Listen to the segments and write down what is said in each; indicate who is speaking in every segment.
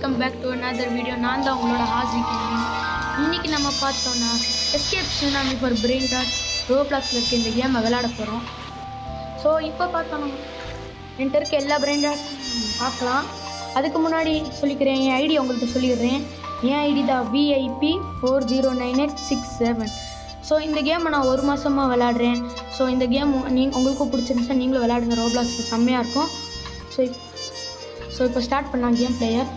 Speaker 1: Welcome back to another video. நான் தான் உங்களோட ஹாசிக். இன்றைக்கி நம்ம பார்த்தோன்னா escape tsunami for brain rots ரோப்ளாக்ஸில் இருக்க இந்த கேமை விளையாட போகிறோம். ஸோ இப்போ பார்த்தோன்னா என்கிட்ட இருக்க எல்லா பிரெயின் ராட்ஸும் பார்க்கலாம். அதுக்கு முன்னாடி சொல்லிக்கிறேன், என் ஐடி உங்கள்கிட்ட சொல்லிடுறேன். என் ஐடி தான் VIP409867. ஸோ இந்த கேமை நான் 1 மாதமாக விளையாடுறேன். ஸோ இந்த கேம் உங்களுக்கும் பிடிச்சிருந்துச்சா நீங்களும் விளையாடுங்க. ரோப்ளாக்ஸ் செம்மையாக இருக்கும். ஸோ இப்போ ஸ்டார்ட் பண்ணலாம் கேம் பிளேயர்.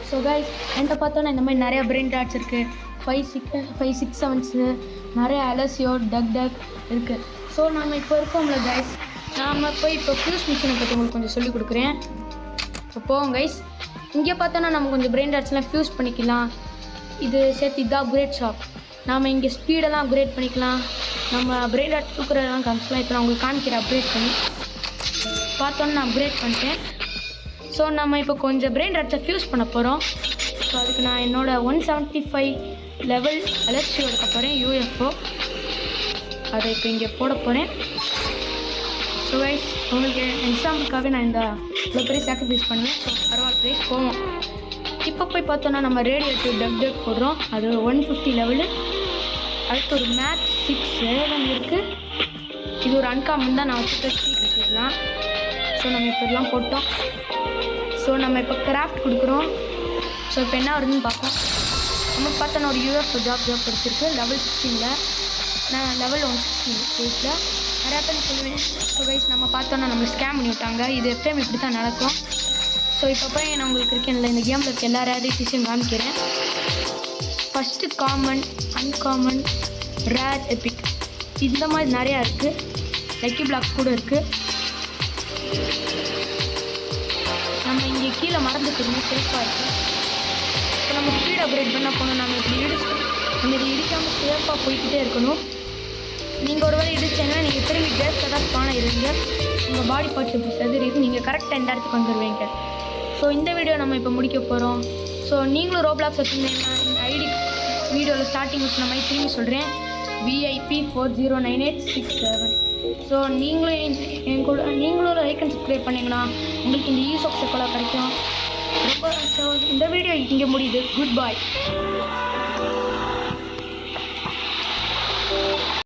Speaker 1: ஸோ கைஸ், என்கிட்ட பார்த்தோன்னா இந்த மாதிரி நிறையா பிரெயின் ராட்ஸ் இருக்குது. 5, 6, 7 நிறைய அலசியோ டக் இருக்குது. ஸோ நம்ம இப்போ இருக்கோம்ல கைஸ், நாம் போய் இப்போ ஃபியூஸ் மிஷினை பற்றி உங்களுக்கு கொஞ்சம் சொல்லிக் கொடுக்குறேன். இப்போ போவோம் கைஸ். இங்கே பார்த்தோன்னா நம்ம கொஞ்சம் பிரெயின் ராட்ஸ்லாம் ஃபியூஸ் பண்ணிக்கலாம். இது சேர்த்து இதான் அப்கிரேட் ஷாப். நாம் இங்கே ஸ்பீடெல்லாம் அப்கிரேட் பண்ணிக்கலாம். நம்ம பிரெயின் ராட் தூக்குறதெல்லாம் காமிச்சிக்கலாம். இப்போ நான் உங்களுக்கு காமிக்கிறேன் அப்கிரேட் பண்ணி. பார்த்தோன்னா நான் அப்கிரேட் பண்ணிட்டேன். ஸோ நம்ம இப்போ கொஞ்சம் பிரெயின் ராட்ஸை ஃபியூஸ் பண்ண போகிறோம். ஸோ அதுக்கு நான் என்னோடய 175 லெவல் அலர்ஜி எடுக்க போகிறேன். UFO அதை இப்போ இங்கே போட போகிறேன். ஸோ கைஸ், உங்களுக்கு எக்ஸாம்பிளுக்காகவே நான் இந்த இவ்வளோ பெரிய சாக்ரிஃபைஸ் பண்ணுவேன். ஸோ பரவாயில்ல ப்ரைஸ் போவோம். இப்போ போய் பார்த்தோன்னா நம்ம ரேடியேட்டிவ் டக் போடுறோம். அது 150 லெவலு. அடுத்து ஒரு மேக்ஸ் 6 இருக்குது. இது ஒரு அன்காமன் தான், நான் வச்சுக்க சீக்கிரட்டிடலாம். ஸோ நம்ம இப்போ இதெல்லாம் போட்டோம். ஸோ நம்ம இப்போ கிராஃப்ட் கொடுக்குறோம். ஸோ இப்போ என்ன வருதுன்னு பார்ப்போம். நம்ம பார்த்தோன்னா ஒரு UFO ஜாப் கிடச்சிருக்கு லெவல் 16. நான் லெவல் 168 நிறையா பேர் சொல்லுவேன். ஸோ கைஸ், நம்ம பார்த்தோன்னா நம்ம ஸ்கேம் பண்ணி விட்டாங்க. இது எப்பயும் இப்படி தான் நடக்கும். ஸோ இப்போ போய் நான் உங்களுக்கு இருக்கேன்ல இந்த கேமில் இருக்க எல்லா ரேரிட்டிஸையும் காமிக்கிறேன். First common, uncommon, rare, Epic இந்த மாதிரி நிறையா இருக்குது. லக்கி பிளாக்ஸ் கூட இருக்குது. நம்ம இங்கே கீழே மறந்துக்கணும், சேஃபாக இருக்குது. இப்போ நம்ம ஸ்பீட் அப்கிரேட் பண்ண போகணும். நம்ம இப்படி நம்ம இதை இடிக்காமல் சேஃபாக போய்கிட்டே இருக்கணும். நீங்கள் ஒரு வேளை இடிச்சிட்டீங்கன்னா நீங்கள் திரும்பி பேஸ்டாக தான் ஸ்பான் ஆகிடுவீங்க. உங்கள் பாடி பார்ட்ஸ் இப்படி செதுறிட்டு நீங்கள் கரெக்டாக இந்த இடத்துக்கு வந்துடுவீங்க. ஸோ இந்த வீடியோ நம்ம இப்போ முடிக்க போகிறோம். ஸோ நீங்களும் ரோப்ளாக்ஸ் வச்சுருந்தீங்கன்னா இந்த ஐடி வீடியோவில் ஸ்டார்டிங் சொன்ன மாதிரி திரும்பி சொல்கிறேன், VIP409867. ஸோ நீங்களும் லைக் அண்ட் சப்ஸ்கிரைப் பண்ணிங்கன்னா உங்களுக்கு இந்த யூஸ் ஆஃப் செக்கோலா கிடைக்கும். ரொம்ப இந்த வீடியோ இங்கே முடியுது. குட் பாய்.